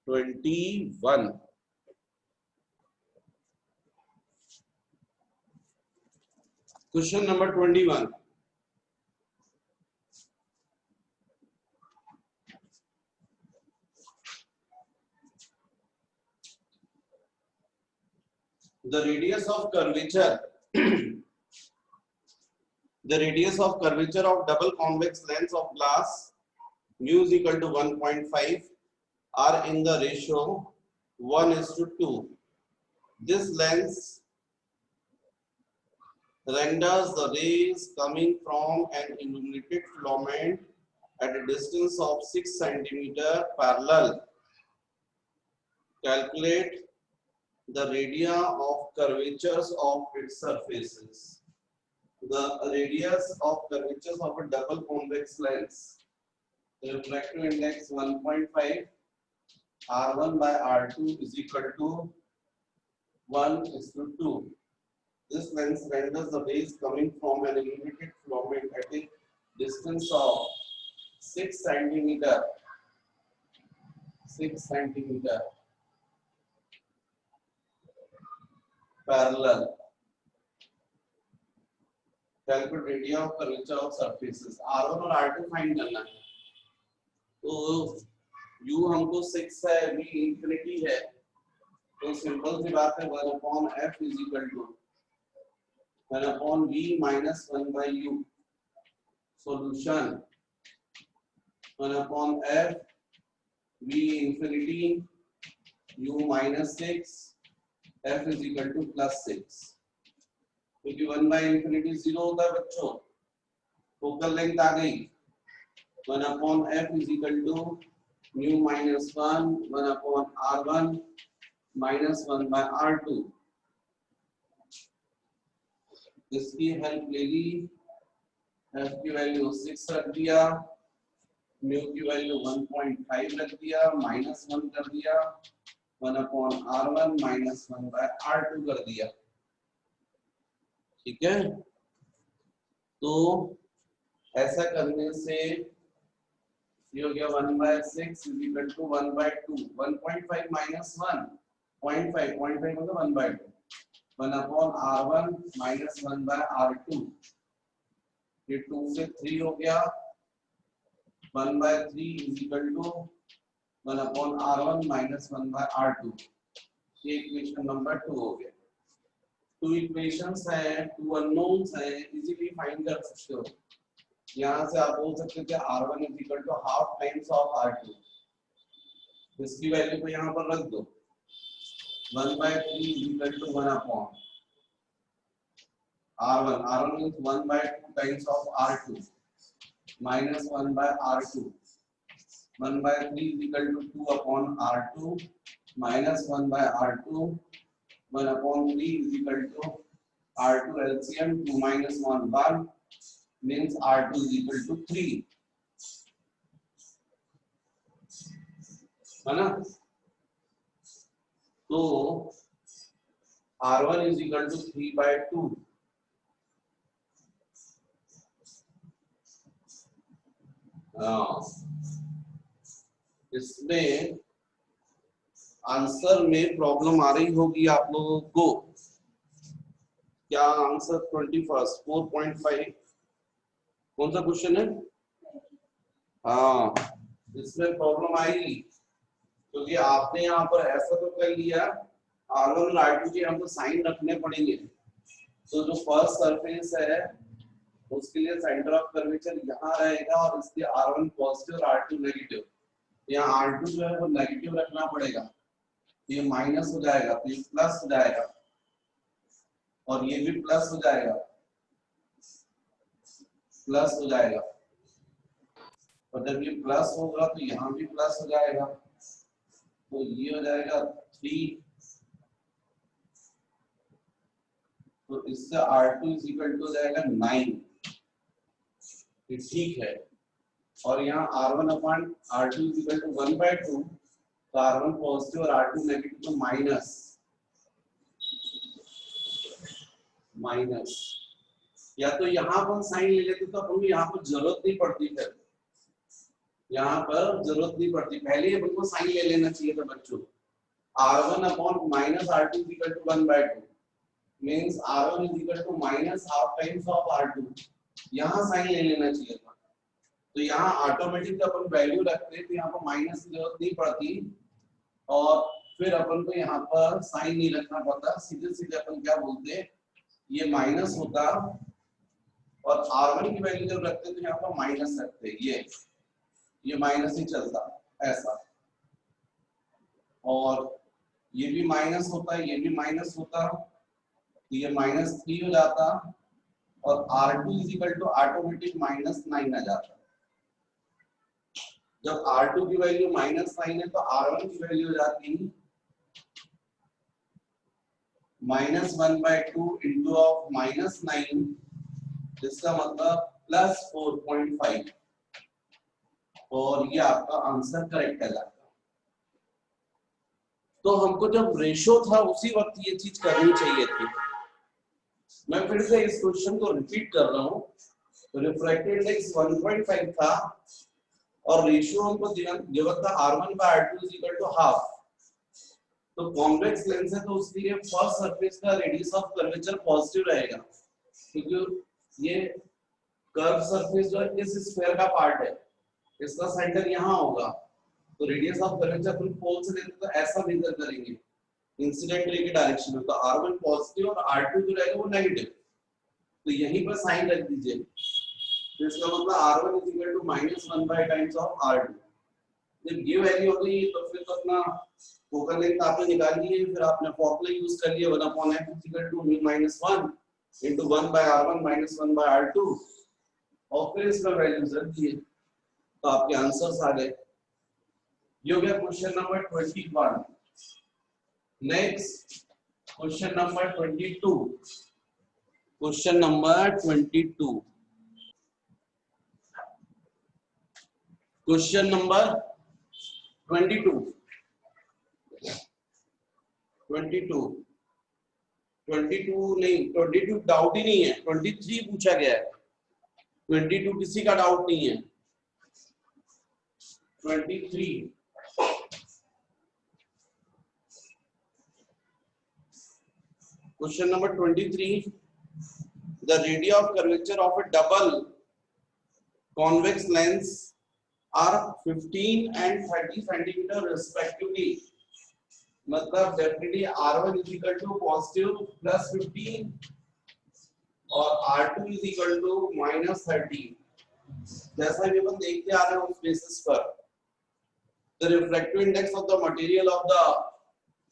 21. Question number 21. The radius of curvature the radius of curvature of double convex lens of glass mu is equal to 1.5 are in the ratio 1:2. This lens renders the rays coming from an illuminated filament at a distance of 6 cm parallel. Calculate the radii of curvatures of its surfaces. The radius of curvatures of a double convex lens. The refractive index 1.5, R1 by R2 is equal to 1:2. This lens renders the rays coming from an illuminated filament at a distance of 6 cm. 6 cm parallel. Calculate radii of curvature of surfaces. R1 और R2 find करना है. तो U हमको 6 है, V infinity है, तो simple सी बात है 1/f is equal to 1/v minus 1/u. Solution 1/f V infinity U minus 6 f is equal to plus 6. क्योंकि 1/infinity 0 होता है बच्चों. फोकल लेंथ आ गई 1/f is equal to mu minus 1 1/r1 minus 1/r2. इसकी help ले ली, f की value 6 रख दिया, mu की वैल्यू 1.5 रख दिया, माइनस 1 कर दिया, 1/r1 minus 1/r2 कर दिया. ठीक है. तो ऐसा करने से ये हो गया 1/6 is equal to 1/2. 1.5 minus 1 0.5 मतलब 1/2. 1/r1 minus 1/r2. ये 2 से 3 हो गया. 1/3 is equal to 1/r1 minus 1/r2. ये इक्वेशन नंबर 2 हो गया. 2 इक्वेशंस हैं, 2 अननोन्स हैं, इजीली फाइंड कर सकते हो. यहाँ से आप बोल सकते थे R1 is equal to half times of R2. इसकी वैल्यू को यहाँ पर रख दो. 1/3 is equal to 1/r1. R1 means 1/2 times of R2 minus 1/r2. 1/3 is equal to 2/r2 minus 1/r2. 1/3 is equal to R2 LCM 2 minus 1 1 means R2 is equal to 3. है ना. तो R1 is equal to 3/2. इसमें answer में problem आ रही होगी आप लोगों को. क्या आंसर 21 4.5 कौन सा क्वेश्चन है? हाँ, इसमें प्रॉब्लम आएगी क्योंकि आपने यहाँ पर ऐसा तो कर लिया. R1 और R2 के हमको साइन रखने पड़ेंगे. तो जो फर्स्ट सरफेस है उसके लिए सेंटर ऑफ कर्वेचर यहाँ रहेगा और इसके R1 पॉजिटिव और R2 नेगेटिव. यहाँ R2 जो है वो नेगेटिव रखना पड़ेगा. ये माइनस हो जाएगा तो ये प्लस हो जाएगा और ये भी प्लस हो जाएगा, प्लस हो जाएगा. और जब ये प्लस होगा तो यहाँ भी प्लस हो जाएगा. तो ये हो जाएगा 3. तो इससे R2 इज इक्वल टू हो जाएगा 9. ठीक है. और यहाँ R1 upon R2 is equal to 1/2. तो R1 पॉजिटिव और R2 नेगेटिव तो माइनस. या तो यहाँ पर साइन ले लेते तो अपन को यहाँ पर जरूरत नहीं पड़ती. फिर यहाँ पर जरूरत नहीं पड़ती, पहले ही अपन को साइन ले लेना चाहिए था बच्चों। R1 upon minus R2 is equal to 1/2 means R1 is equal to minus half times of R2, यहाँ साइन ले लेना चाहिए था। तो यहाँ ऑटोमेटिक अपन वैल्यू रखते हैं तो यहाँ पर माइनस की जरूरत नहीं पड़ती और फिर अपन को यहाँ पर साइन नहीं रखना पड़ता, सीधे सीधे अपन क्या बोलते, ये माइनस होता और R1 की वैल्यू जब रखते तो यहाँ पर माइनस रखते, ये माइनस ही चलता ऐसा, और ये भी माइनस होता, ये भी माइनस होता, तो ये -3 हो जाता और R2 is equal to automatic -9 आ जाता। जब R2 की वैल्यू -9 है तो R1 की वैल्यू हो जाती -1/2 इंटू ऑफ -9, जिसका मतलब +4.5 और ये आपका आंसर करेक्ट है। तो हमको जब रेशो था उसी वक्त ये चीज करनी चाहिए थी। मैं फिर से इस क्वेश्चन को रिपीट कर रहा हूँ। रिफ्रैक्टिव इंडेक्स 1.5 था और रेशियो हमको गिवन था R1/R2 is equal to half. तो कॉन्वेक्स लेंस है तो उसके लिए फर्स्ट सरफेस का रेडियस ऑफ कर्वेचर पॉजिटिव रहेगा, क्योंकि ये कर्व सरफेस जो है इस स्फीयर का पार्ट है, इसका सेंटर यहाँ होगा, तो रेडियस ऑफ कर्वेचर अपन पोल से लेते तो ऐसा मेजर करेंगे इंसिडेंट रे की डायरेक्शन में, तो R1 पॉजिटिव और R2 जो रहेगा वो नेगेटिव, तो यहीं पर साइन रख दीजिए। तो इसका मतलब R1 is equal to -1 times of R2। जब ये वैल्यू हो गई तो फिर तो अपना फोकल लेंथ आपने निकाल ली है, फिर आपने फॉर्मूला यूज कर लिया 1/f is equal to -1 into 1/R1 -1/R2 और फिर इसका वैल्यूज रख दिए तो आपके आंसर्स आ गए। ये हो गया question number 21। Next question number 22। Question number 22। Question number 22 नहीं, 22 डाउट ही नहीं है, 23 पूछा गया है, 22 किसी का डाउट नहीं है। 23 question number 23, the radii of curvature of a double convex lens are 15 and 30 centimeter respectively। मतलब definitely R1 is equal to positive +15 और R2 इज इक्वल टू -30। जैसा भी अपन देखते आ रहे हैं उस बेसिस पर the refractive index of the material of the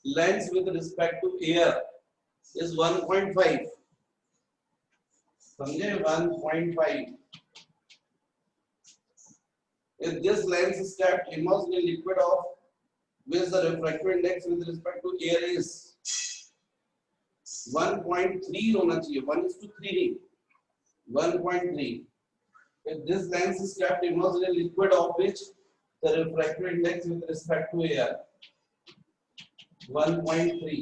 lens with respect to air is 1.5। समझे, 1.5। If this lens is kept immersed in liquid of which the refractive index with respect to air is 1.3 होना चाहिए, 1:3 1.3। If this lens is kept immersed in liquid of which the refractive index with respect to air 1.3,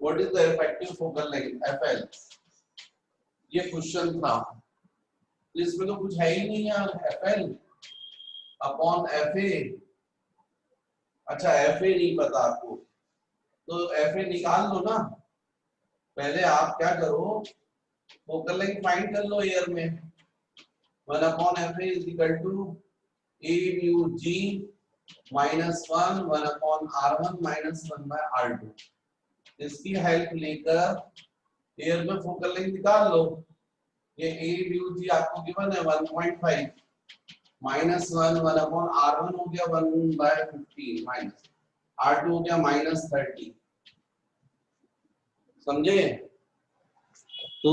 what is the effective focal length FL? ये question था, इसमें तो कुछ है ही नहीं यार, FL अपॉन FA। अच्छा FA नहीं पता आपको तो FA निकाल लो ना, पहले आप क्या करो फोकल लेंथ फाइंड कर लो एयर में, 1/FA is equal to A mu G -1 1/R1 -1/R2। इसकी हेल्प लेकर एयर में फोकल लेंथ निकाल लो। ये A mu G आपको गिवन है 1.5 -1 1/R1 हो गया 1/15 माइनस R2 हो गया -30। समझे, तो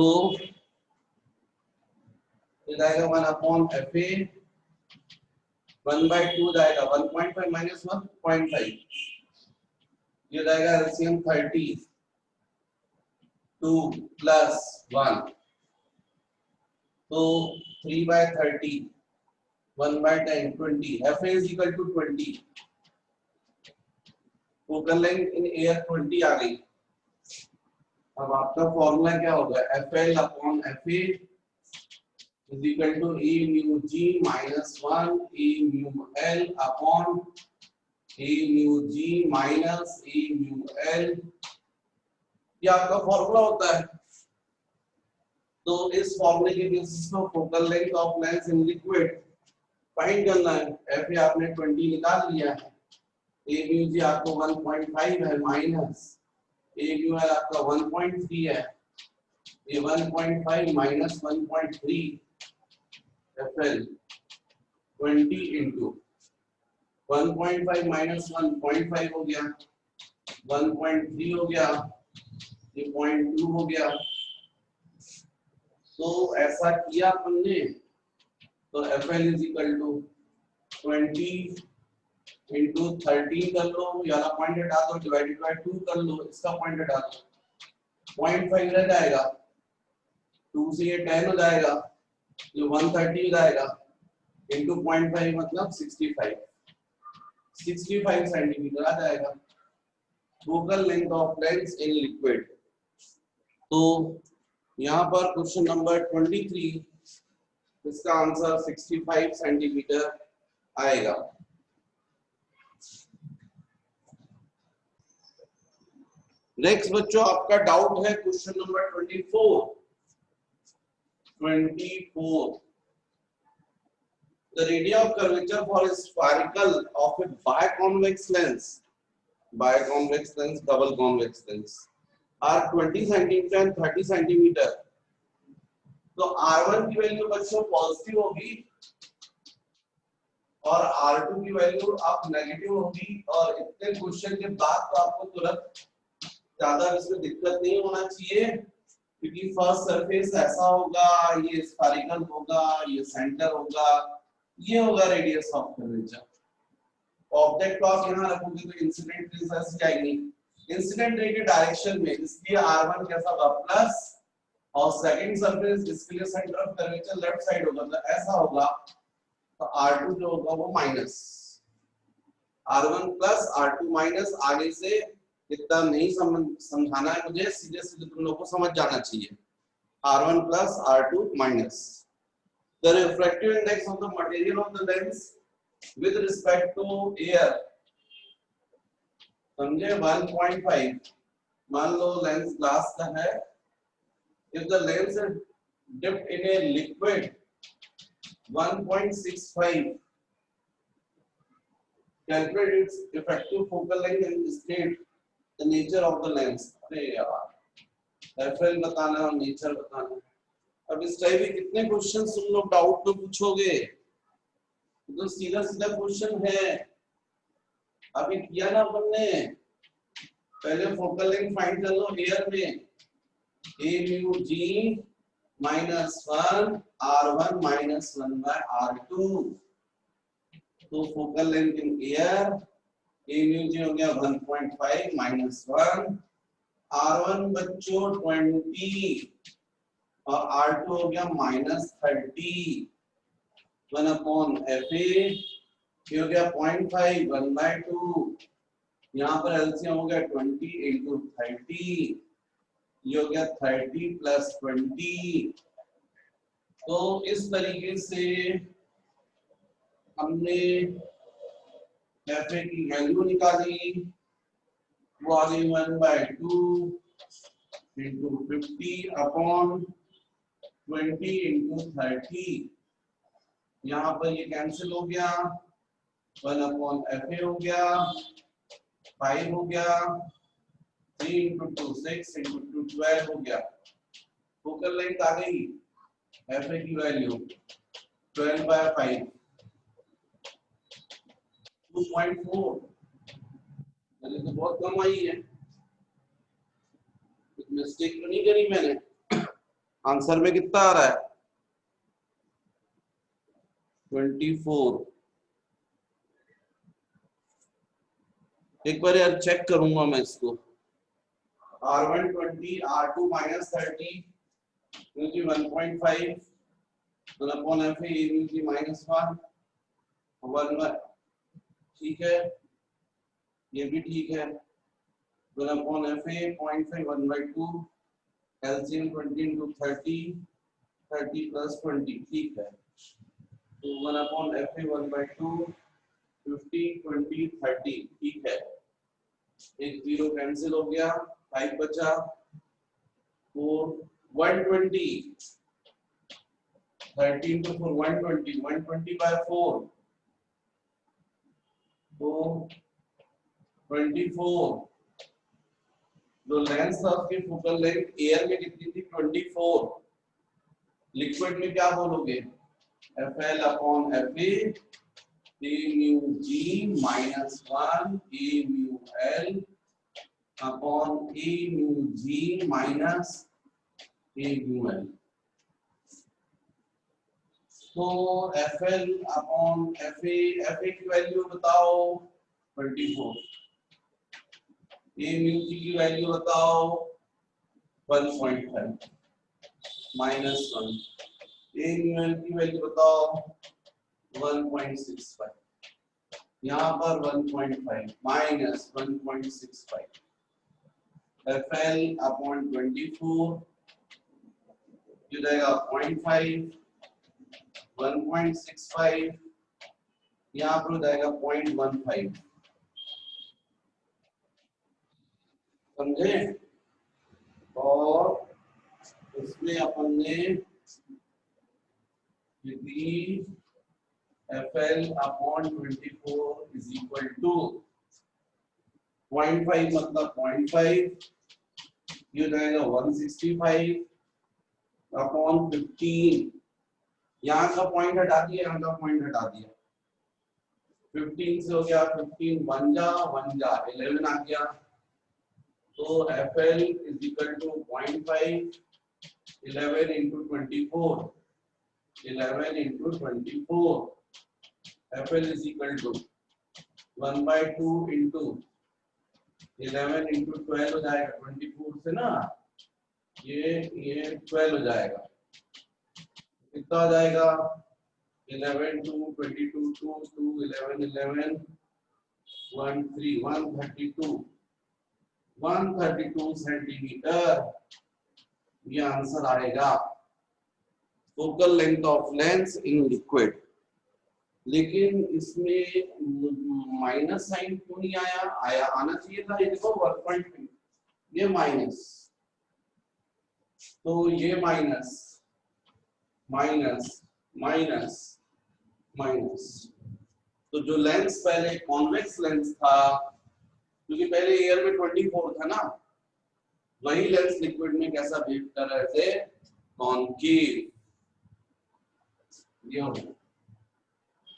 ये जाएगा 1/FA 1/2 जाएगा 1.5 -1 0.5, ये जाएगा एलसीएम 30 2 + 1 तो 3/30 1/10 20। FA is equal to 20। Focal length in air 20 आ गई। अब आपका फॉर्मूला क्या होगा FL upon FA is equal to A mu G minus 1 A mu L upon A mu G minus A mu L, ये आपका formula होता है। तो इस फॉर्मूले के बेसिस पे focal length of lens in liquid find करना है। एफ ए आपने 20 निकाल लिया है, ए म्यू जी आपको 1.5 है माइनस ए म्यू एल आपका 1.3 है, ये 1.5 minus 1.3 F L 20 into 1.5 minus 1.5 हो गया, 1.3 हो गया, ये 0.2 हो गया। तो ऐसा किया हमने, तो F L is equal to 20 into 13 कर लो, याला पॉइंट हटा दो, डिवाइडेड बाय 2 कर लो, इसका पॉइंट हटा दो, 0.5 रह जाएगा, 2 से ये 10 हो जाएगा, जो 130 हो जाएगा, इंटू 0.5 मतलब 65 सेंटीमीटर आ जाएगा focal length of lens in liquid. तो यहाँ पर क्वेश्चन नंबर 23, इसका आंसर 65 सेंटीमीटर आएगा। नेक्स्ट बच्चों आपका डाउट है question number 24। The radius of curvature for a spherical of a biconvex lens, double convex lens are 20 centimeter and 30 centimeter। तो R1 की वैल्यू बच्चों पॉजिटिव होगी और R2 की वैल्यू अब नेगेटिव होगी। और इतने क्वेश्चन के बाद तो आपको तुरंत ज्यादा इसमें दिक्कत नहीं होना चाहिए, क्योंकि फर्स्ट सरफेस ऐसा होगा, ये स्फेरिकल होगा, ये सेंटर होगा, ये होगा रेडियस ऑफ कर्वेचर। ऑब्जेक्ट को आप यहाँ रखोगे तो इंसिडेंट रेज ऐसी आएगी, इंसिडेंट रे के डायरेक्शन में, इसलिए R1 कैसा होगा प्लस, और सेकंड सरफेस इसके लिए centre of curvature left side होगा, तो ऐसा होगा, तो R2 जो होगा वो minus, R1 plus R2 minus. आगे से इतना नहीं समझाना है मुझे, सीधे सीधे तुम लोगों को समझ जाना चाहिए, R1 plus R2 minus. The refractive index of the material of the lens with respect to air, समझे, 1.5। मान लो लेंस ग्लास का है, if the lens is dipped in a liquid 1.65, calculate its effective focal length and state the nature of the lens। अरे यार FL बताना और nature बताना। अब इस टाइप के कितने क्वेश्चन तुम लोग डाउट में पूछोगे, तो सीधा सीधा क्वेश्चन है। अभी किया ना अपन ने, पहले फोकल लेंथ फाइंड कर लो एयर में, A mu G minus 1 R1 minus 1 by R2। तो focal length in air A mu G हो गया 1.5 माइनस 1, R1 बच्चों 20 और R2 हो गया माइनस 30, 1 अपॉन एफ ए, ये हो गया 0.5 1 बाय 2, यहाँ पर एलसीएम हो गया 20 इंटू 30, ये हो गया 30 प्लस 20। तो इस तरीके से हमने एफ ए की वैल्यू निकाली, वो आ गई 1 बाय 2 इंटू 50 अपॉन 20 इंटू 30। यहाँ पर ये कैंसिल हो गया, 1 अपॉन एफ ए हो गया, 5 हो गया, 3 इंटू 2 6 इंटू 2 12 हो गया। फोकल लेंथ आ गई एफ ए की वैल्यू 12 बाय 5 2.4, मैंने तो बहुत कम आई है, मिस्टेक तो नहीं करी मैंने। आंसर में कितना आ रहा है 24। एक बार यार चेक करूंगा मैं इसको, R1 20 R2 minus 30 UG 1.5 1 upon F A UG minus 1 1 ठीक है, ये भी ठीक है, 1 upon F A 0.5 1 by 2 LCM 20 into 30 30 plus 20 ठीक है। तो 1/FA 1/2 50 20 30 ठीक है। एक 0 कैंसिल हो गया, 5 बचा, 4 120 13 to 4 120 120 by 4 तो 24। जो लेंथ था उसकी फोकल लेंथ एयर में कितनी थी 24। लिक्विड में क्या बोलोगे FL upon FA A mu G minus 1 A mu L upon A mu G minus A mu L। तो FL अपॉन FA FA की वैल्यू बताओ 24, A mu G की वैल्यू बताओ 1.5 माइनस 1, A mu L की value बताओ 1.65, यहाँ पर 1.5 minus 1.65 FL upon 24 जो जाएगा 0.5 1.65 यहाँ पर हो जाएगा 0.15। समझे? और इसमें अपन ने यदि FL upon 24 is equal to 0.5 मतलब 0.5 ये हो जाएगा 165 अपॉन 15। यहाँ का पॉइंट हटा दिया, यहाँ का पॉइंट हटा दिया, 15 से हो गया 15 1 जा 11 आ गया। तो FL is equal to 0.5 11 into 24 11 into 24 FL is equal to 1/2 into 11 into 12 हो जाएगा 24 से ना ये 12 हो जाएगा, कितना हो जाएगा 11 2 22 2 2 11 11 1 3 132 सेंटीमीटर ये आंसर आएगा focal length of lens in liquid. लेकिन इसमें माइनस साइन क्यों नहीं आया? आना चाहिए था। ये देखो 1.2 ये माइनस, तो ये माइनस माइनस माइनस माइनस। तो जो लेंस पहले कॉन्वेक्स लेंस था, क्योंकि पहले एयर में 24 था ना, वही लेंस लिक्विड में कैसा बिहेव कर रहे थे कॉनकेव।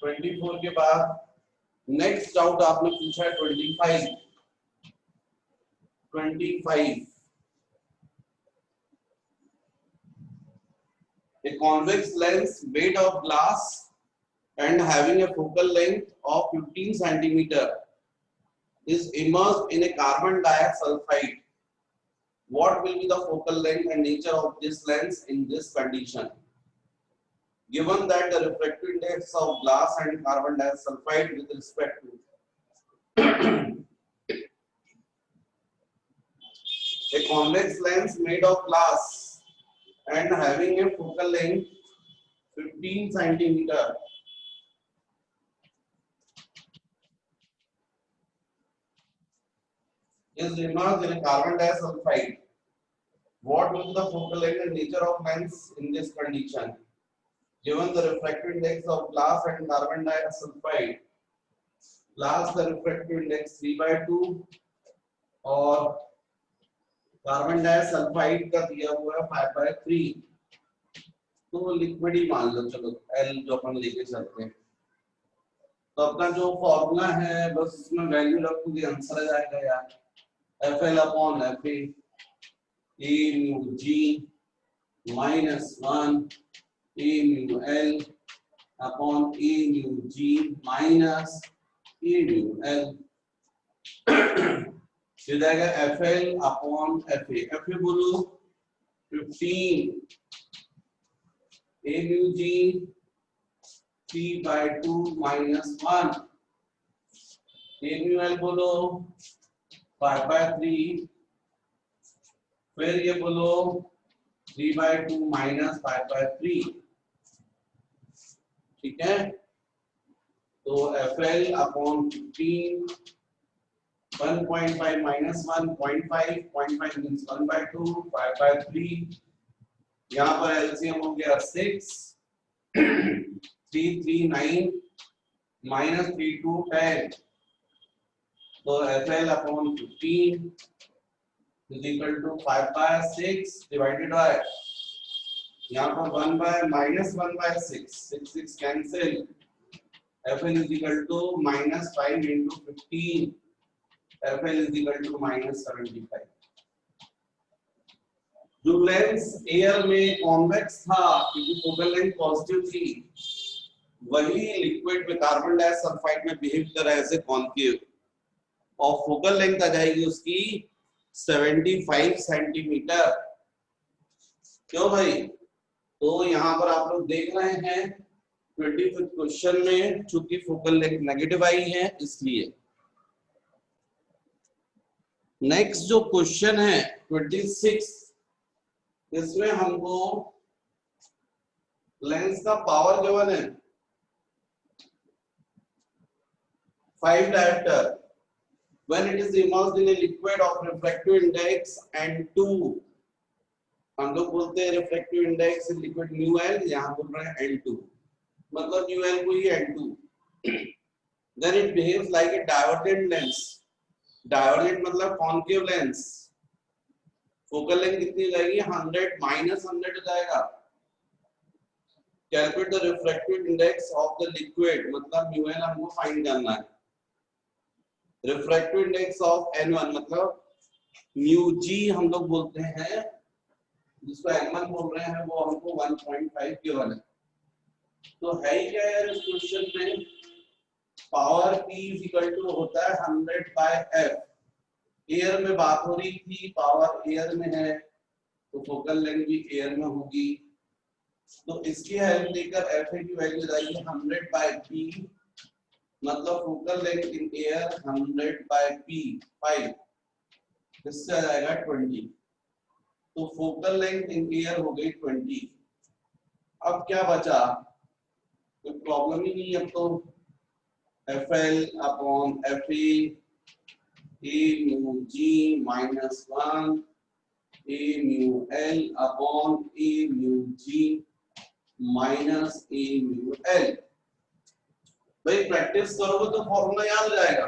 24 के बाद नेक्स्ट डाउट आपने पूछा है 25 A convex lens made of glass and having a focal length of 15 centimeter is immersed in a carbon disulfide. What will be the focal length and nature of this lens in this condition? Given that the refractive index of glass and carbon disulfide with respect to a convex lens made of glass and having a focal length 15 centimeter is immersed in a carbon disulfide. What will be the focal length and nature of lens in this condition? Given the refractive index of glass and carbon disulfide, glass the refractive index 3/2 और carbon disulphide का दिया हुआ है 5/3, तो liquid ही मान लो, चलो L जो अपन लेके चलते हैं। तो अपना जो फॉर्मूला है बस इसमें वैल्यू रख दोगे आंसर आ जाएगा यार। FL upon FA A mu G minus 1 A mu L upon A mu G minus A mu L ये जाएगा FL अपॉन FA। FA बोलो 15 A mu G 3/2 minus 1 A mu L बोलो 5/3 फिर ये बोलो 3/2 माइनस 5/3, ठीक है। तो FL अपॉन 15, 1.5 माइनस 1 0.5, 0.5 मींस 1/2, 5/3, यहाँ पर एलसीएम हो गया 6, 3 3 9 माइनस 3 2 10, तो FL upon 15 is equal to 5/6 divided by, यहाँ पर 1 by minus 1/6, 6 6 cancel, FL is equal to minus 5 into 15, FL is equal to minus 75। जो लेंस एयर में कॉन्वेक्स था क्योंकि फोकल लेंथ पॉजिटिव थी, वही लिक्विड में कार्बन डाइसल्फाइड में बिहेव कर रहा है एज ए कॉन्केव, और फोकल लेंथ आ जाएगी उसकी 75 सेंटीमीटर। क्यों भाई? तो यहाँ पर आप लोग देख रहे हैं 25th क्वेश्चन में चूंकि फोकल लेंथ नेगेटिव आई है इसलिए। नेक्स्ट जो क्वेश्चन है 26, इसमें हमको लेंस का पावर गिवन है 5 diopter when it is immersed in a liquid of refractive index N2, हम लोग बोलते हैं refractive index liquid mu L, यहाँ बोल रहे हैं N2, मतलब म्यू एल को ही N2, then it behaves like a divergent lens, divergent मतलब कॉन्केव लेंस, फोकल लेंथ कितनी हो जाएगी 100 माइनस 100 हो जाएगा। Calculate the refractive index of the liquid, मतलब म्यू एल हमको फाइंड करना है। रिफ्रैक्टिव इंडेक्स ऑफ N1 मतलब म्यू जी हम लोग बोलते हैं, जिसको N1 बोल रहे हैं वो हमको 1.5 गिवन है। तो है ही क्या यार इस क्वेश्चन में, power P is equal to होता है 100/F, एयर में बात हो रही थी, पावर एयर में है तो फोकल लेंथ भी एयर में होगी, तो इसकी हेल्प लेकर Fa की वैल्यू जाएगी 100/P, मतलब focal length in air 100/P 5, इससे आ जाएगा 20, तो फोकल लेंथ इन एयर हो गई 20। अब क्या बचा, कोई प्रॉब्लम ही नहीं, अब तो FL upon FE A mu G minus 1 A mu L upon A mu G minus A mu L। भाई प्रैक्टिस करोगे तो फॉर्मूला याद हो जाएगा।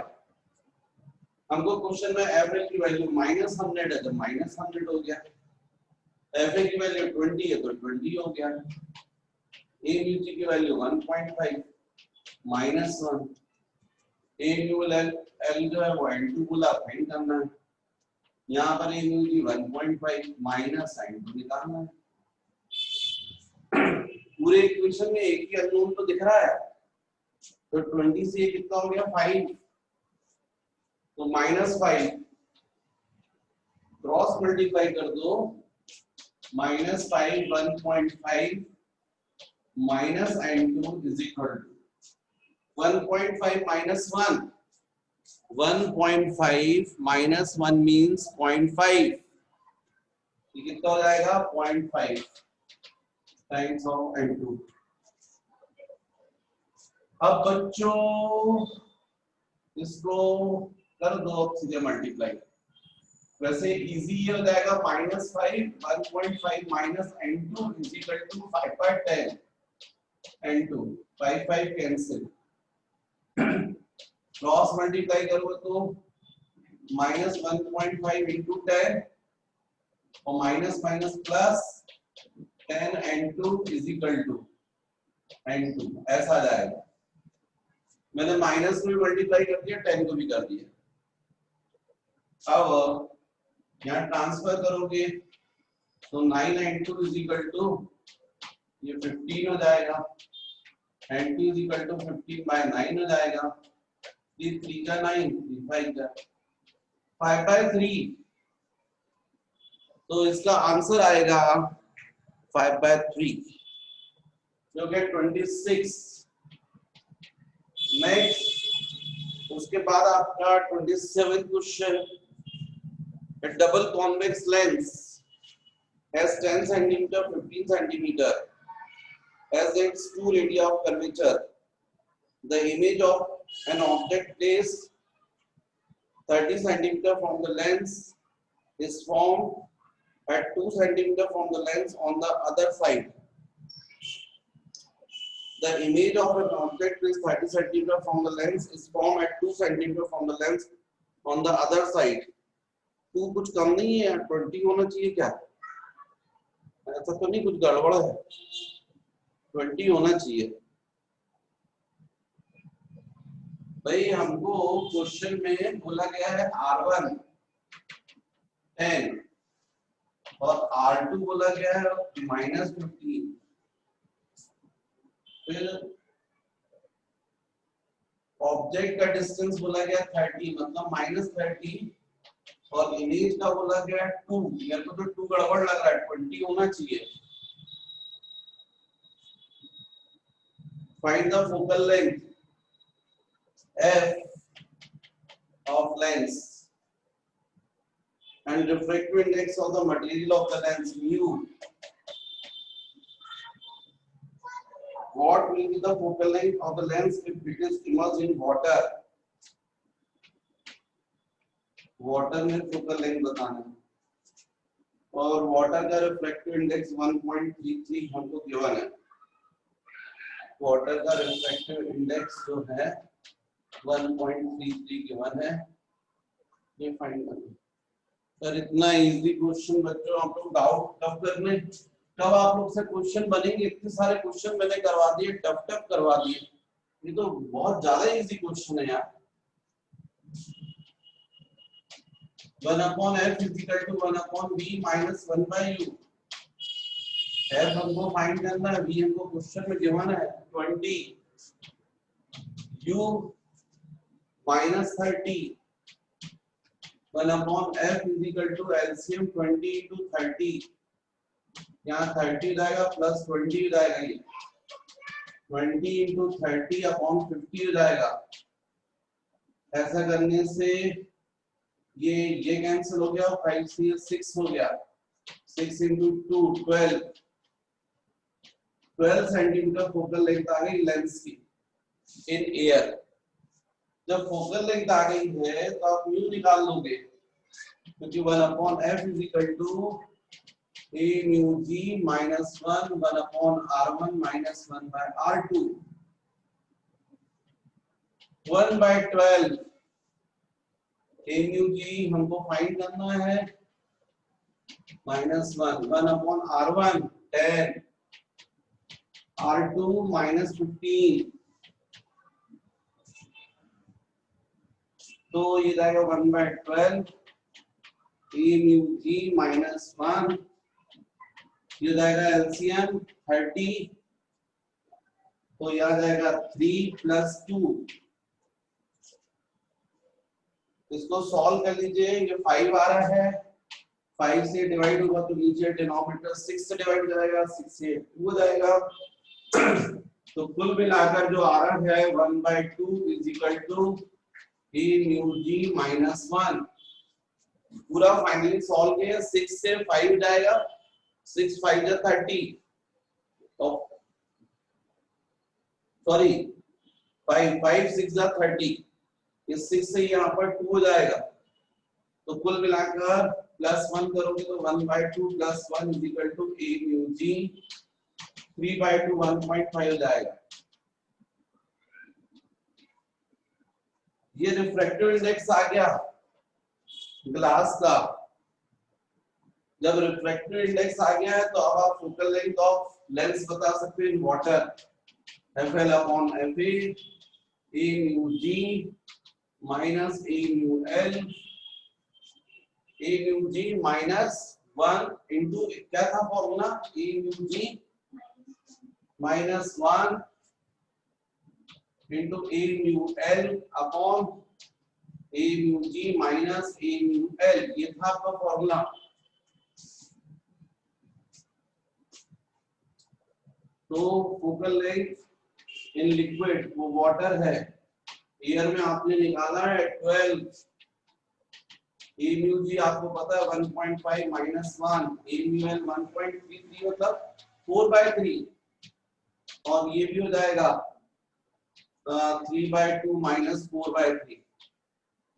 हमको क्वेश्चन में एवरेज की वैल्यू -100 है तो -100 हो गया, FA की वैल्यू 20 है तो 20 हो गया, A म्यू G की वैल्यू 1.5 -1, A म्यू L जो है वो N2 बोला फाइंड करना है, यहाँ पर A mu G 1.5 minus N2 निकालना है। पूरे इक्वेशन में एक ही अननोन तो दिख रहा है, तो 20 से कितना हो गया 5, तो -5 क्रॉस मल्टीप्लाई कर दो, -5 1.5 minus N2 is equal to 1.5 minus 1, 1.5 minus 1 means 0.5, ये कितना हो जाएगा 0.5 टाइम्स ऑफ N2। अब बच्चों इसको कर दो सीधे मल्टीप्लाई, वैसे इजी ये हो जाएगा -5 1.5 minus N2 is equal to 5/10 N2, 5 5 cancel, cross multiply करोगे तो -1.5 इंटू 10 और minus minus plus 10 N2 is equal to N2, ऐसा आ जाएगा। मैंने माइनस को भी मल्टीप्लाई कर दिया, 10 को भी कर दिया। अब यहाँ ट्रांसफर करोगे तो 9 N2 इज इक्वल टू ये 15 हो जाएगा, N2 इज इक्वल टू 15/9 हो जाएगा, 3 का 9 5 का 5/3, तो इसका आंसर आएगा 5/3 जो कि 26। नेक्स्ट उसके बाद आपका 27 question, double convex lens has 10 centimeter, 15 centimeter as its two radii of curvature. The image of an object placed 30 centimeter from the lens is formed at 2 centimeter from the lens on the other side. The image of an object placed 30 centimeter from the lens is formed at 2 centimeter from the lens on the other side. 2 कुछ कम नहीं है, 20 होना चाहिए क्या? ऐसा तो नहीं कुछ गड़बड़ है, 20 होना चाहिए भाई। हमको क्वेश्चन में बोला गया है R1 10 और R2 बोला गया है -15। फिर ऑब्जेक्ट का डिस्टेंस बोला गया 30 मतलब -30 और इमेज का बोला गया 2। मेरे को तो 2 गड़बड़ लग रहा है, 20 होना चाहिए। Find the focal length f of lens and refractive index of the material of the lens mu. What will be the focal length of the lens if it is immersed in water? Water में focal length बताना है और water का refractive index 1.33 हमको given है। Water का refractive index जो है 1.33 गिवन है, ये फाइंड करना। सर इतना इजी क्वेश्चन बच्चों, आप लोग डाउट कब करने, कब आप लोग से क्वेश्चन बनेंगे? इतने सारे क्वेश्चन मैंने करवा दिए, टफ टफ करवा दिए, ये तो बहुत ज्यादा इजी क्वेश्चन है यार। 1/f = 1/v - 1/u। f हमको फाइंड करना है, v हमको क्वेश्चन में गिवन है 20, u -30। 1/f = LCM 20 × 30। यहाँ 30 जाएगा प्लस 20 जाएगा, ये 20 × 30/50 हो जाएगा। ऐसा करने से ये कैंसिल हो गया, 5 से 6 हो गया, 6 × 2 12 सेंटीमीटर फोकल लेंथ आ गई लेंस की इन एयर। जब फोकल लेंथ आ गई है तो आप म्यू निकाल लोगे, क्योंकि 1/f = a mu g - 1 1/r1 - 1/r2। 1/12 a mu g हमको फाइंड करना है -1 1/r1 10 r2 -15, तो ये जाएगा 1/12 a mu g -1, ये जाएगा LCM 30, तो यह जाएगा 3 + 2। इसको सॉल्व कर लीजिए, ये 5 आ रहा है, 5 से डिवाइड होगा तो नीचे डिनोमिनेटर 6 से डिवाइड हो जाएगा, 6 से 2 हो जाएगा। तो कुल मिलाकर जो आ रहा है 1/2 = a mu g -1। पूरा फाइनली सॉल्व किया, 6 से 5 जाएगा, 6 × 5 = 30, सॉरी 5 × 6 = 30, इस 6 से यहाँ पर 2 हो जाएगा। तो कुल मिलाकर +1 करोगे तो 1/2 + 1 = a mu g 3/2 1.5 हो जाएगा। ये रिफ्रैक्टिव इंडेक्स आ गया ग्लास का। जब रिफ्रैक्टिव इंडेक्स आ गया है तो अब आप फोकल लेंथ ऑफ लेंस बता सकते हैं in water, FL/FA a mu g - a mu l, a mu g -1 into क्या था formula, a mu g -1 into a mu l upon a mu g minus a mu l, ये था आपका formula. तो focal length in liquid वो water है, air में आपने निकाला है 12, ए म्यू जी आपको पता है 1.5 माइनस 1, ए म्यू एल 1.33 मतलब 4/3, और ये भी हो जाएगा 3/2 माइनस 4/3।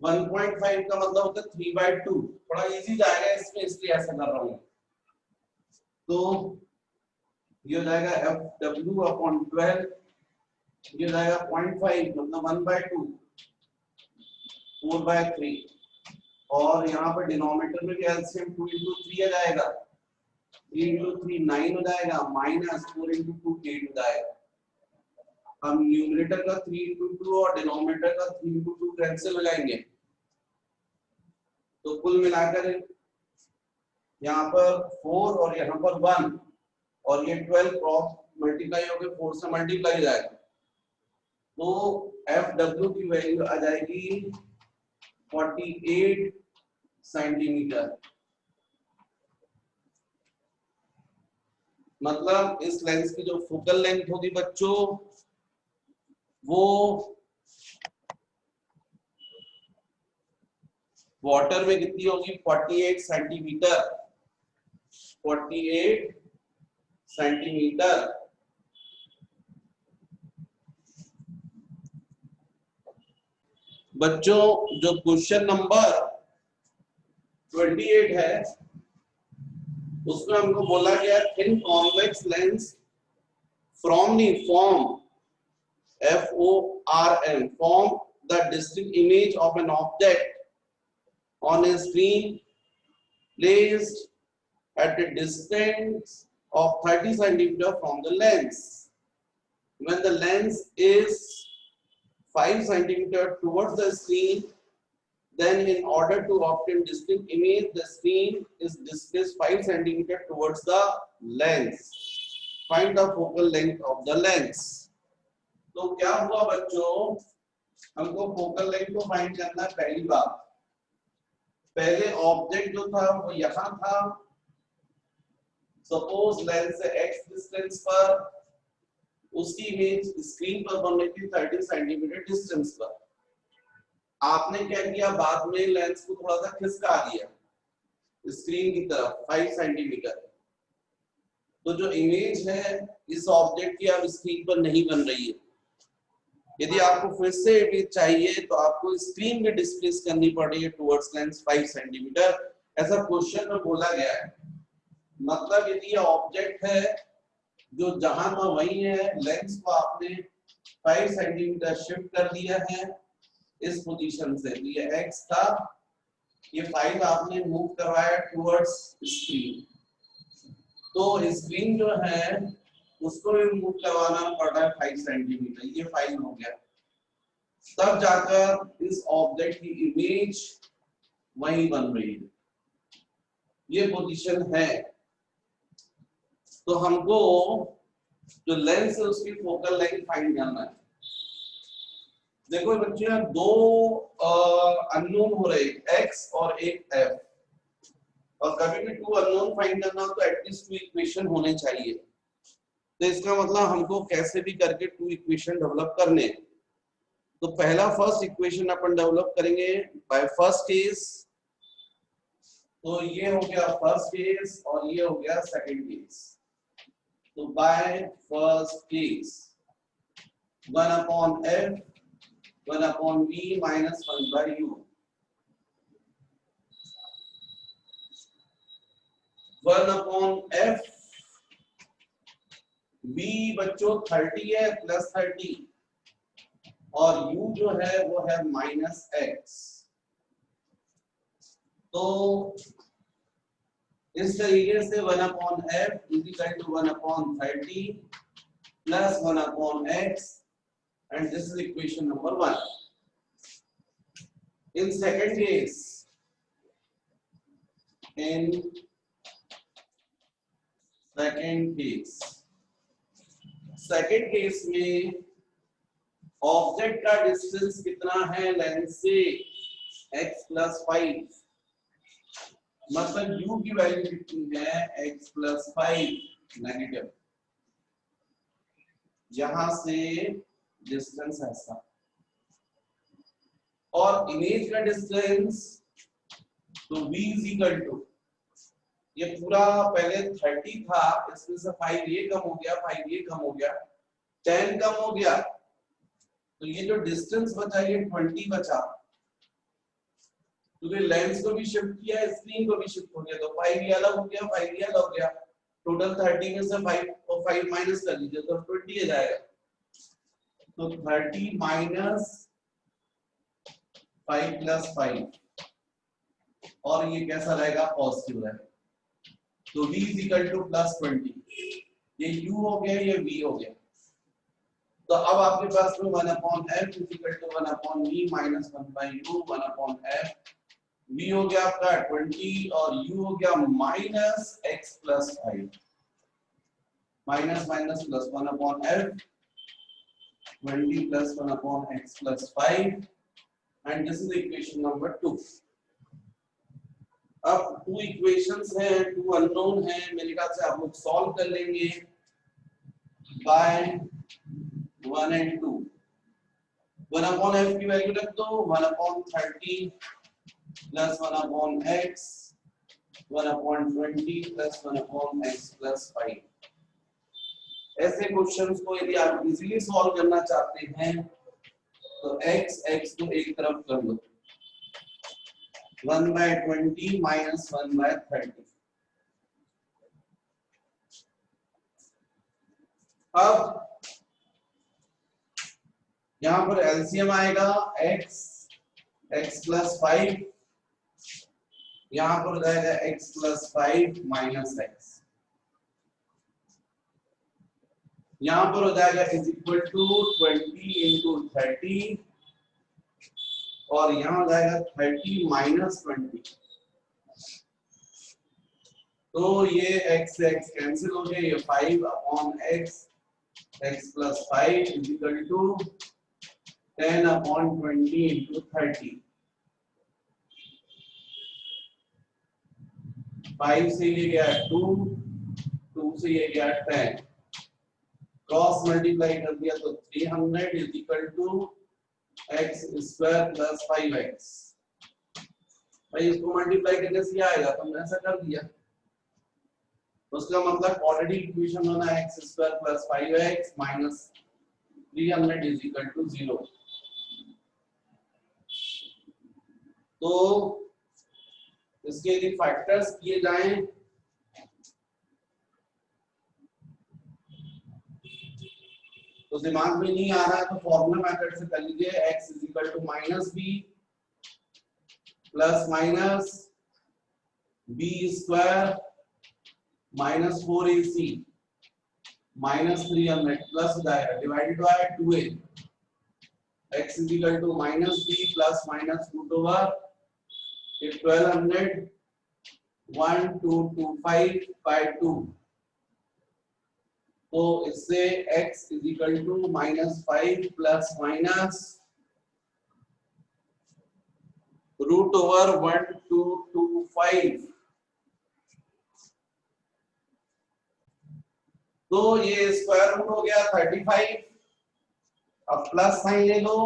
1.5 का मतलब होता है 3/2, थोड़ा इजी जाएगा इसमें इसलिए ऐसा कर रहा हूँ। तो ये हो जाएगा FW/12, ये हो जाएगा 0.5 मतलब 1/2, 4/3, और यहाँ पर डिनोमिनेटर में भी एलसीएम 2 into 3 आ जाएगा, 3 into 3 9 हो जाएगा, माइनस 4 into 2 8 हो जाएगा। हम न्यूमरेटर का 3 into 2 और डिनोमिनेटर का 3 into 2 कैंसिल हो जाएंगे, तो कुल मिलाकर यहाँ पर 4 और यहाँ पर 1 और ये 12 क्रॉस मल्टीप्लाई हो गए, 4 से मल्टीप्लाई हो जाएगा, तो FW की वैल्यू आ जाएगी 48 सेंटीमीटर। मतलब इस लेंस की जो फोकल लेंथ होगी बच्चों वो वाटर में कितनी होगी, 48 सेंटीमीटर, 48 सेंटीमीटर। बच्चों जो क्वेश्चन नंबर 28 है उसमें हमको बोला गया thin convex lens from the form FORM form the distinct image of an object on a screen placed at a distance of 30 centimeter from the lens. When the lens is 5 centimeter towards the screen, then in order to obtain distinct image, the screen is displaced 5 centimeter towards the lens. Find the focal length of the lens. तो क्या हुआ बच्चों, हमको focal length को find करना है। पहली बात, पहले ऑब्जेक्ट जो था वो यहाँ था, सपोज लेंस से x डिस्टेंस पर, उसकी इमेज स्क्रीन पर बन रही थी 30 सेंटीमीटर डिस्टेंस पर। आपने क्या किया, बाद में लेंस को थोड़ा सा खिसका दिया स्क्रीन की तरफ 5 सेंटीमीटर, तो जो इमेज है इस ऑब्जेक्ट की अब स्क्रीन पर नहीं बन रही है। यदि आपको फिर से इमेज चाहिए तो आपको स्क्रीन में डिस्प्लेस करनी पड़ेगी टुवर्ड्स लेंस 5 सेंटीमीटर, ऐसा क्वेश्चन में बोला गया है। मतलब यदि ये ऑब्जेक्ट है जो जहां था वही है, लेंस को आपने 5 सेंटीमीटर शिफ्ट कर दिया है इस पोजीशन से, तो ये x था, ये 5 आपने मूव करवाया टुवर्ड्स स्क्रीन, तो स्क्रीन जो है उसको भी मूव करवाना पड़ रहा है 5 सेंटीमीटर, ये 5 हो गया, तब जाकर इस ऑब्जेक्ट की इमेज वहीं बन रही है, ये पोजीशन है। तो हमको जो लेंस है उसकी फोकल लेंथ फाइंड करना है। देखो बच्चे, दो अननोन हो रहे, x और एक f, और कभी भी 2 अननोन फाइंड करना हो तो एटलीस्ट 2 इक्वेशन होने चाहिए। तो इसका मतलब हमको कैसे भी करके 2 इक्वेशन डेवलप करने। तो पहला फर्स्ट इक्वेशन अपन डेवलप करेंगे बाय फर्स्ट केस, तो ये हो गया फर्स्ट केस और ये हो गया सेकंड केस। तो by first case 1/f 1/v minus 1/u, 1/f v बच्चों 30 है प्लस 30, और u जो है वो है माइनस x। तो इस तरीके से 1/f equal to 1/30 plus 1/x, and this is equation number 1. In second case, second case में ऑब्जेक्ट का डिस्टेंस कितना है लेंस से, x + 5, मतलब u की वैल्यू कितनी है, x + 5 नेगेटिव, यहां से डिस्टेंस ऐसा, और इमेज का डिस्टेंस तो v इज इक्वल टू, ये पूरा पहले 30 था, इसमें से 5 ये कम हो गया, 5 ये कम हो गया, 10 कम हो गया, तो ये जो डिस्टेंस बचा ये 20 बचा, क्योंकि लेंस को भी शिफ्ट किया, स्क्रीन को भी शिफ्ट हो गया, तो 5 ये अलग हो गया, 5 ये अलग हो गया, टोटल 30 में से 5 और 5 माइनस कर लीजिए तो 20 आ जाएगा। तो 30 माइनस 5 प्लस 5, और ये कैसा रहेगा, पॉजिटिव रहेगा। तो v is equal two plus 20, ये u हो गया, ये v हो गया। तो अब आपके पास में 1/f is equal to 1/v minus 1/u 1/f, v हो गया आपका 20 और u हो गया minus x plus 5, minus minus plus 1/f 20 plus 1/x plus 5, and this is equation number 2। अब 2 इक्वेशंस हैं, 2 अननोन हैं, मेरे ख्याल से आप लोग सॉल्व कर लेंगे बाय 1 and 2। 1/f की वैल्यू रख दो 1/30 plus 1/x 1/20 plus 1/x plus 5। ऐसे क्वेश्चंस को यदि आप इजीली सॉल्व करना चाहते हैं तो x को एक तरफ कर लो, 1/20 माइनस 1/30। अब यहां पर एलसीएम आएगा x प्लस 5, यहां पर हो जाएगा x प्लस 5 माइनस x, यहां पर हो जाएगा इज इक्वल टू 20 इंटू 30, और यहां हो जाएगा 30 माइनस 20। तो ये x से x कैंसिल हो गया, ये 5/x x plus 5 is equal to 10/20 into 30। 5 से ये गया 2, 2 से ये गया 10, क्रॉस मल्टीप्लाई कर दिया तो 300 is equal to x square plus 5x। भाई इसको मल्टीप्लाई करने से आएगा, तो हमने ऐसा कर दिया, उसका मतलब ऑलरेडी इक्वेशन बना x square plus 5x minus 300 is equal to 0। तो इसके यदि फैक्टर्स किए जाएं तो दिमाग में नहीं आ रहा है तो फॉर्मूला मेथड से कर लीजिए, x is equal to minus B plus minus B square minus 4ac minus 300 plus हो जाएगा divided by 2a, x is equal to minus B plus minus root over 1200 1225 by 2। तो इससे x is equal to -5 plus minus root over 1225। तो ये square root हो गया 35, अब plus sign ले लो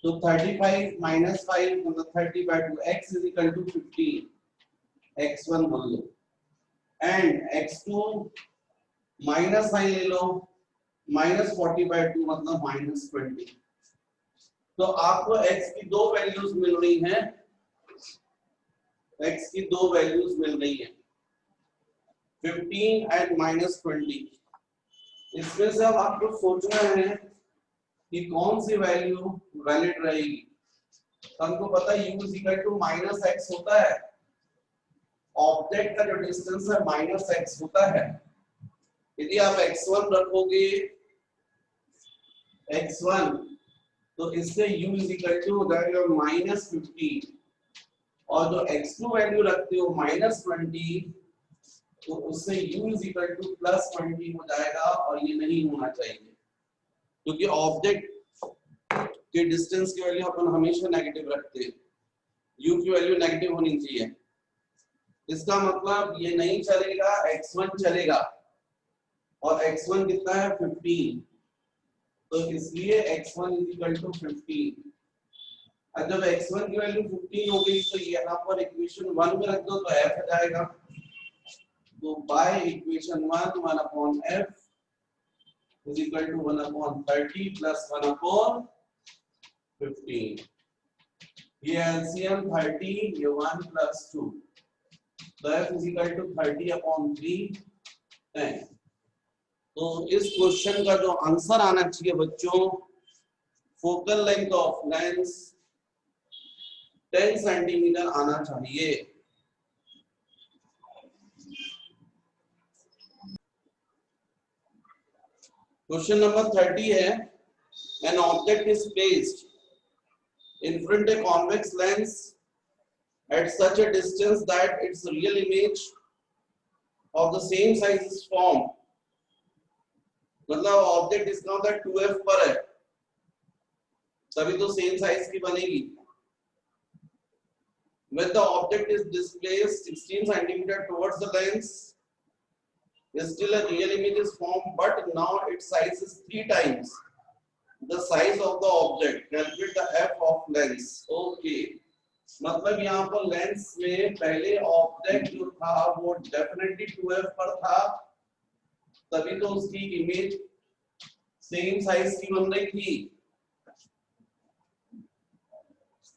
तो 35 माइनस 5 मतलब 30 by 2, x is equal to 15, x1 बोल लो, एंड x2 माइनस साइन ले लो माइनस 40 by 2 मतलब माइनस 20। तो आपको x की दो वैल्यूज मिल रही हैं, x की दो वैल्यूज मिल रही हैं 15 एंड माइनस 20। इसमें से अब आपको सोचना है कि कौन सी वैल्यू वैलिड रहेगी। तो हमको पता है u is equal to minus x होता है, ऑब्जेक्ट का जो डिस्टेंस है माइनस एक्स होता है। यदि आप x1 रखोगे x1 तो इससे u इज इक्वल टू हो जाएगा माइनस 15, और जो x2 वैल्यू रखते हो माइनस 20 तो उससे u is equal two plus 20 हो जाएगा, और ये नहीं होना चाहिए क्योंकि ऑब्जेक्ट के डिस्टेंस की वैल्यू अपन हमेशा नेगेटिव रखते हैं, u की वैल्यू नेगेटिव होनी चाहिए। इसका मतलब ये नहीं चलेगा, x1 चलेगा, और x1 कितना है 15, तो इसलिए x1 इज इक्वल टू 15। और जब x1 की वैल्यू 15 हो गई तो यहाँ पर इक्वेशन 1 में रख दो तो f आ जाएगा। तो by equation 1 1 upon f is equal to 1 upon 30 plus 1 upon 15। ये एलसीएम 30, ये 1 plus 2, तो f is equal to 30 upon 3 10। तो इस क्वेश्चन का जो आंसर आना चाहिए बच्चों, focal length of lens 10 centimetre आना चाहिए। क्वेश्चन नंबर 30 है, an object is placed in front a convex lens at such a distance that its real image of the same size is formed। मतलब object इसका होता है 2f पर है, तभी तो सेम साइज की बनेगी। When the object is displaced 16 cm towards the lens, still a real image is formed, but now its size is 3 times the size of the object। Calculate the f of lens। Okay, मतलब यहाँ पर lens में पहले object जो था वो definitely 2f पर था, तभी तो उसकी इमेज सेम साइज की बन रही थी,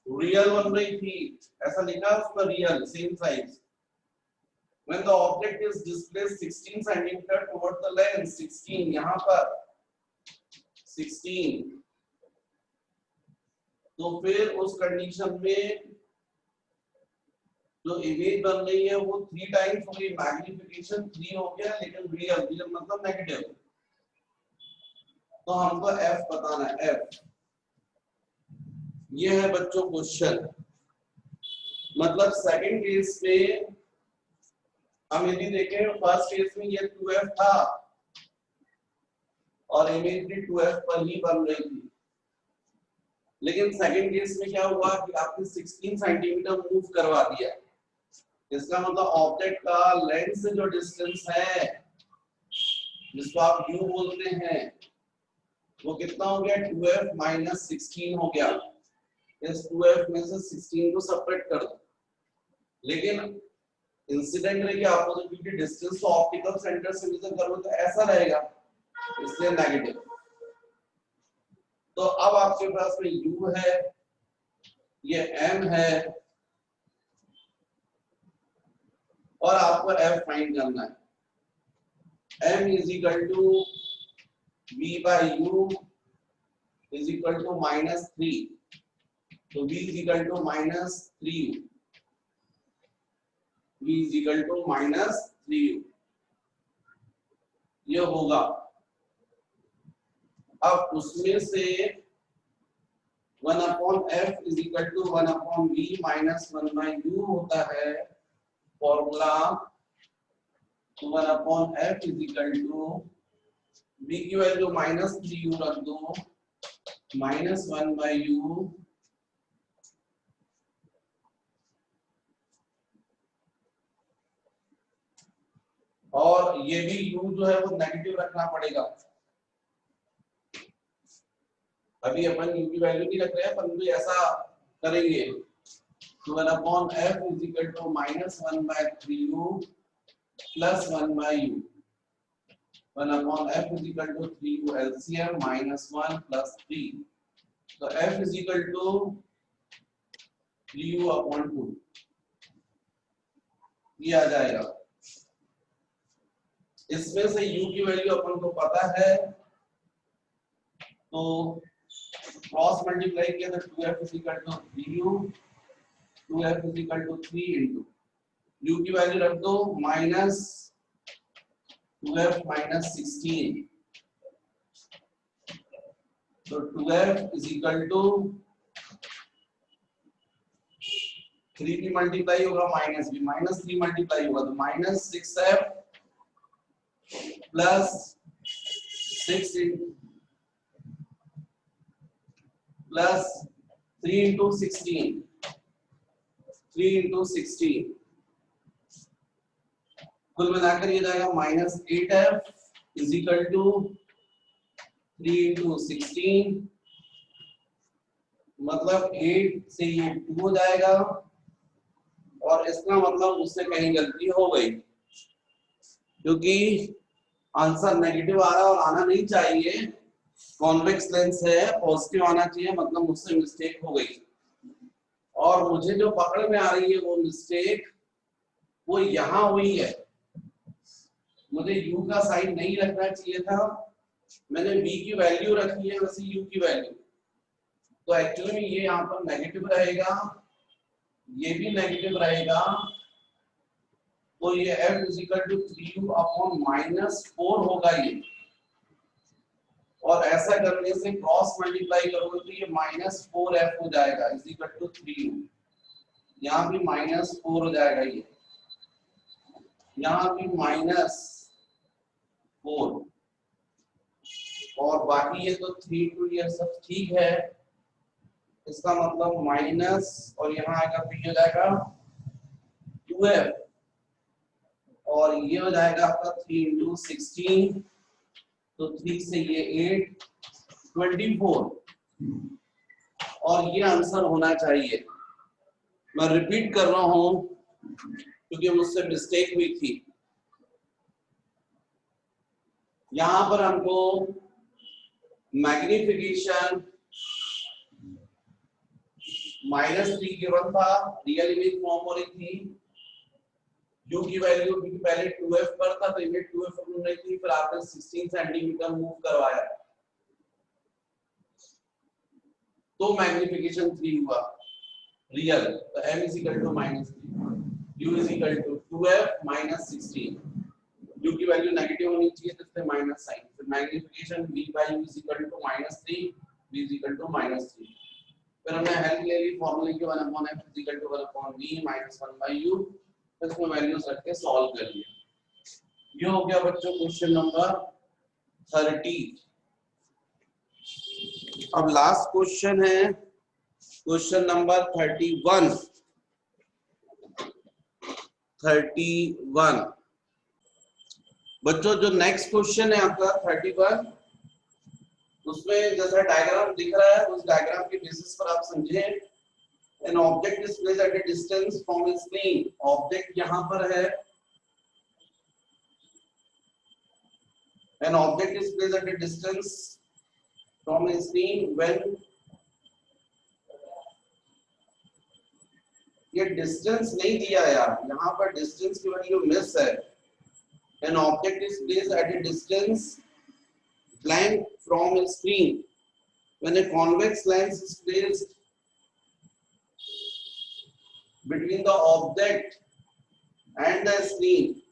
रियल बन रही थी, ऐसा लिखा उसमें real same size. When the object is displaced 16 cm towards the lens, 16 यहाँ पर 16, तो फिर उस कंडीशन में जो इमेज बन रही है वो 3 टाइम्स हो गई, मैग्निफिकेशन 3 हो गया, लेकिन रियल रियल मतलब नेगेटिव। तो हमको f बताना है, f। ये है बच्चों क्वेश्चन। मतलब सेकंड केस में हम यदि देखें, फर्स्ट केस में ये 2f था और इमेज भी 2f पर ही बन रही थी, लेकिन सेकंड केस में क्या हुआ कि आपने 16 सेंटीमीटर मूव करवा दिया। इसका मतलब ऑब्जेक्ट का लेंस से जो डिस्टेंस है, जिसको आप u बोलते हैं, वो कितना हो गया, 2f माइनस 16 हो गया। इस 2f में से 16 को सेपरेट कर दो, लेकिन इंसिडेंट रे के अपोजिट, क्योंकि डिस्टेंस तो ऑप्टिकल सेंटर से मेजर करो तो ऐसा रहेगा, इसलिए नेगेटिव। तो अब आपके पास में u है, ये m है, और आपको f फाइंड करना है। m is equal to v by u is equal to -3, तो v is equal to -3u, v is equal to -3u, ये होगा। अब उसमें से 1 upon f is equal to 1 upon v minus 1 by u होता है formula. 1 upon f is equal to v की value -3u रख दो, -1 बाई u और ये भी u जो है वो नेगेटिव रखना पड़ेगा। अभी अपन u की वैल्यू नहीं रख रहे हैं, परंतु ऐसा करेंगे। तो 1 upon f is equal to -1 by 3u plus 1 by u। 1 upon f is equal to 3u LCM -1 plus 3, तो f is equal to 3u upon 2, ये आ जाएगा। इसमें से u की वैल्यू अपन को पता है, तो क्रॉस मल्टीप्लाई किया तो 2f is equal to 3u, 2f is equal to 3 into u की वैल्यू रख दो -2f माइनस 16, तो 2f इज इक्वल टू 3 की मल्टीप्लाई होगा माइनस भी, -3 मल्टीप्लाई होगा तो -6f plus 6 plus 3 into 16, 3 into 16, कुल मिलाकर ये जाएगा -8f is equal to 3 into 16 मतलब 8 से ये 2 हो जाएगा, और इसका मतलब उससे कहीं गलती हो गई, क्योंकि आंसर नेगेटिव आ रहा है और आना नहीं चाहिए। कॉन्वेक्स लेंस है, पॉजिटिव आना चाहिए, मतलब मुझसे मिस्टेक हो गई। और मुझे जो पकड़ में आ रही है वो मिस्टेक वो यहाँ हुई है। मुझे u का साइन नहीं रखना चाहिए था, मैंने v की वैल्यू रखी है वैसे u की वैल्यू, तो एक्चुअली में ये यहाँ पर नेगेटिव रहेगा, ये भी नेगेटिव रहेगा, तो ये f is equal to 3u upon -4 होगा ये। और ऐसा करने से क्रॉस मल्टीप्लाई करोगे तो ये -4f हो जाएगा इज इक्वल टू 3u। यहाँ भी -4 हो जाएगा ये, यहाँ भी -4, और बाकी ये तो 3 2 ये सब ठीक है। इसका मतलब माइनस, और यहाँ आएगा तो ये हो जाएगा 2f, और ये हो जाएगा आपका 3 इंटू 16, तो 3 से ये 8 24, और ये आंसर होना चाहिए। मैं रिपीट कर रहा हूं क्योंकि मुझसे मिस्टेक हुई थी। यहां पर हमको मैग्निफिकेशन -3 गिवन था, रियल इमेज फॉर्म हो रही थी, u की वैल्यू पहले 2f पर था तो इमेज 2f पर नहीं थी, फिर आपने 16 सेंटीमीटर मूव करवाया तो मैग्निफिकेशन 3 हुआ रियल, तो m is equal to -3, u is equal to 2f - 16, u की वैल्यू नेगेटिव होनी चाहिए तो इसमें माइनस साइन, फिर magnification v by u is equal to -3, v is equal to -3, फिर हमने हेल्प ले ली फॉर्मूले की 1/f is equal to 1/v - 1 by u, फिर इसमें वैल्यूज रख के सॉल्व कर लिया। ये हो गया बच्चों क्वेश्चन नंबर 30। अब लास्ट क्वेश्चन है क्वेश्चन नंबर 31। बच्चों जो नेक्स्ट क्वेश्चन है आपका 31, उसमें जैसा डायग्राम दिख रहा है उस डायग्राम के बेसिस पर आप समझें। An object is placed at a distance from a screen. Object यहाँ पर है, an object is placed at a distance from a screen when ये डिस्टेंस नहीं दिया यार, यहाँ पर डिस्टेंस की वैल्यू मिस है। An object is placed at a distance blank from a screen when a convex lens is placed between the object and the screen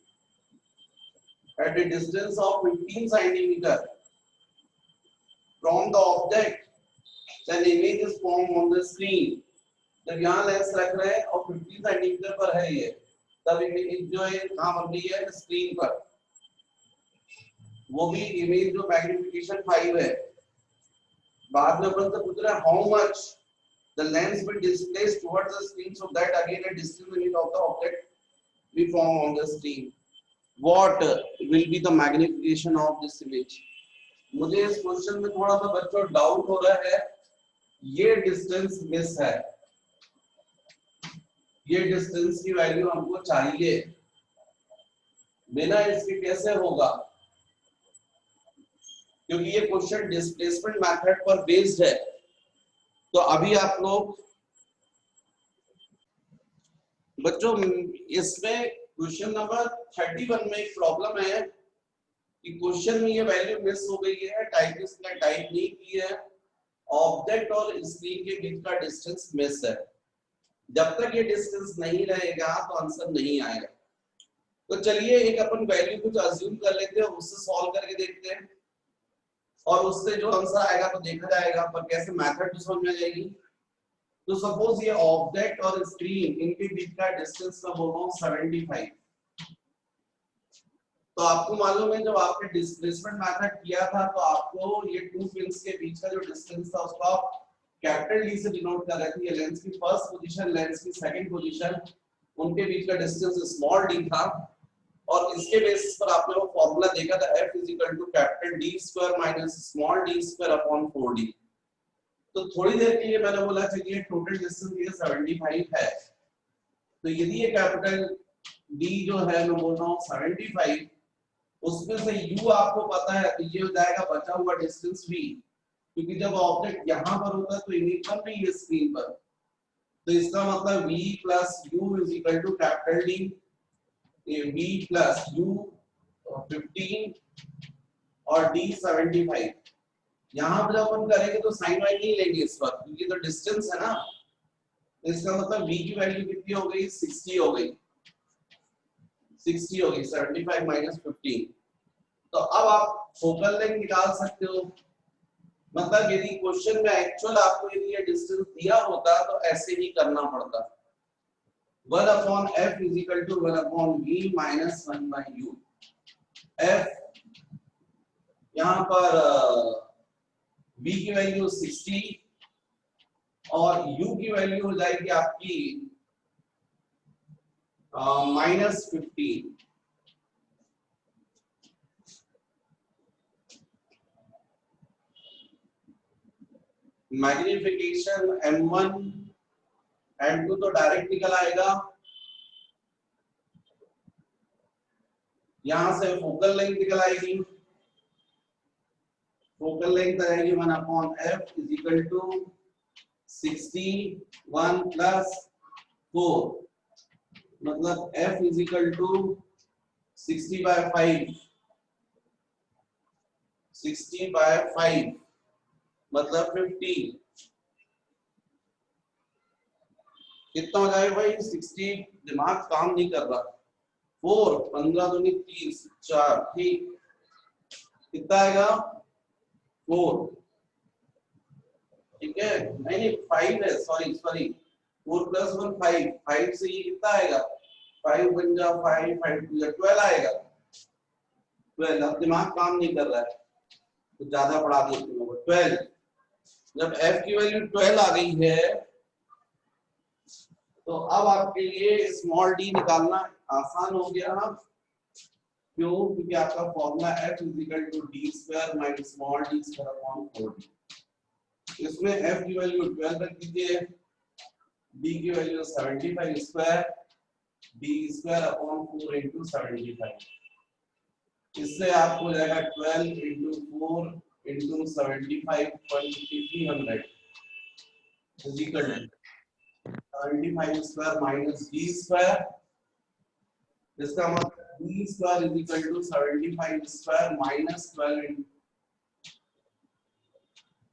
at a distance of 15 centimeter from the object, then image is formed on the screen. जब यहाँ lens रख रहे हैं और 15 centimetre पर है ये, तब इमेज जो है कहाँ बन रही है स्क्रीन पर, वो भी इमेज जो मैग्निफिकेशन 5 है। बाद में अपन से पूछ रहा है how much the lens will displace towards the screen so that again a distance unit of the object be formed on the screen. What will be the magnification of this image? मुझे इस question में थोड़ा सा बच्चों doubt हो रहा है, ये डिस्टेंस मिस है, ये डिस्टेंस की वैल्यू हमको चाहिए, बिना इसके कैसे होगा, क्योंकि ये क्वेश्चन डिस्प्लेसमेंट मेथड पर बेस्ड है। तो अभी आप लोग बच्चों इसमें क्वेश्चन नंबर 31 में एक प्रॉब्लम है कि क्वेश्चन में ये वैल्यू मिस हो गई है, टाइप इसने टाइप नहीं की है, ऑब्जेक्ट और स्क्रीन के बीच का डिस्टेंस मिस है। जब तक ये डिस्टेंस नहीं रहेगा तो आंसर नहीं आएगा। तो चलिए एक अपन वैल्यू कुछ अज्यूम कर लेते हैं, उससे सॉल्व करके देखते हैं, और उससे जो आंसर आएगा तो देखा जाएगा, पर कैसे मेथड तो समझ में जाएगी। तो सपोज ये ऑब्जेक्ट और स्क्रीन इनके बीच का डिस्टेंस मैं बोल रहा हूँ 75। तो आपको मालूम है जब आपने डिस्प्लेसमेंट मेथड किया था तो आपको ये टू पिन्स के बीच का जो डिस्टेंस था उसको आप कैपिटल डी से डिनोट कर रहे थे। ये लेंस की फर्स्ट पोजीशन, लेंस की सेकंड पोजीशन, उनके बीच का डिस्टेंस स्मॉल डी था, और इसके बेसिस पर आपने वो फॉर्मूला देखा था F is equal to capital D square minus small d square upon 4D। तो थोड़ी देर के लिए मैंने बोला चलिए टोटल डिस्टेंस ये 75 है, तो यदि ये कैपिटल D जो है मैं बोल रहा हूँ 75, उसमें से U आपको पता है तो ये हो जाएगा बचा हुआ डिस्टेंस V, क्योंकि जब ऑब्जेक्ट यहाँ पर होता है तो इमेज बन रही है स्क्रीन पर, तो इसका मतलब V plus U is equal to capital D, V plus U 15 और D 75। यहाँ पर जब अपन करेंगे तो साइन वाइन नहीं लेंगे इस वक्त, क्योंकि तो डिस्टेंस है ना, तो इसका मतलब V की वैल्यू कितनी हो गई, 60 हो गई, 60 हो गई, 75 माइनस 15। तो अब आप फोकल लेंथ निकाल सकते हो, मतलब यदि क्वेश्चन में एक्चुअल आपको यदि ये डिस्टेंस दिया होता तो ऐसे ही करना पड़ता, 1/f is equal to 1/v minus 1/u। f यहाँ पर v की वैल्यू 60 और u की वैल्यू हो जाएगी आपकी माइनस 15। मैग्निफिकेशन m1 m2 तो डायरेक्ट निकल आएगा, यहां से फोकल लेंथ निकल आएगी, फोकल लेंथ आएगी 1/f is equal to 61 plus 4, मतलब f इज इक्वल टू 60/5, 60/5 मतलब 50। कितना हो जाएगा भाई, 60, दिमाग काम नहीं कर रहा, 4 15 दूनी 30 4, ठीक, कितना आएगा 4, ठीक है, नहीं 5 है, सॉरी 4 प्लस 1 5, 5 से ये कितना आएगा, 5 बन जा 5 5 2 12 आएगा, 12। अब दिमाग काम नहीं कर रहा है तो ज्यादा पढ़ा दिया तुम लोगों को, 12। जब f की वैल्यू 12 आ गई है तो अब आपके लिए स्मॉल d निकालना आसान हो गया। क्यों, क्योंकि आपका formula f is equal to d square minus small d square upon 4d। इसमें f की वैल्यू 12 रख दीजिए, d की value 75 square, d square upon 4 into 75। इससे आपको हो जाएगा 12 into 4 into 75 2300 is equal to 75 square minus d square, इसका मतलब d square is equal to 75 square minus 12 into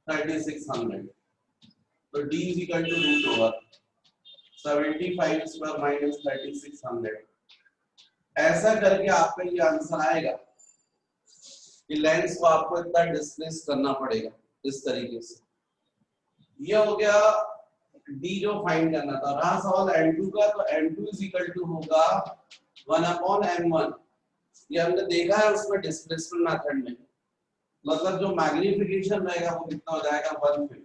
3600, तो d is equal to root over 75 square minus 3600। ऐसा करके आपका ये आंसर आएगा कि लेंस को आपको इतना डिस्प्लेस करना पड़ेगा इस तरीके से। ये हो गया d जो फाइंड करना था। रहा सवाल m2 का, तो m2 इज इक्वल टू होगा 1/m1। ये हमने देखा है उसमें डिस्प्लेसमेंट मेथड में, मतलब जो मैग्निफिकेशन रहेगा वो कितना हो जाएगा 1/5।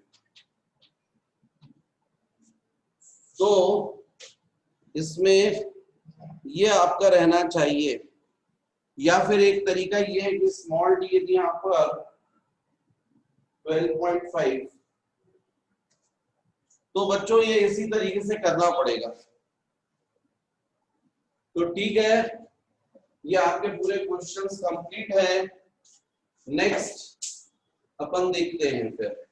तो इसमें ये आपका रहना चाहिए, या फिर एक तरीका ये है कि स्मॉल d यदि यहाँ पर 12.5, तो बच्चों ये इसी तरीके से करना पड़ेगा। तो ठीक है, ये आपके पूरे क्वेश्चंस कंप्लीट है। नेक्स्ट अपन देखते हैं फिर।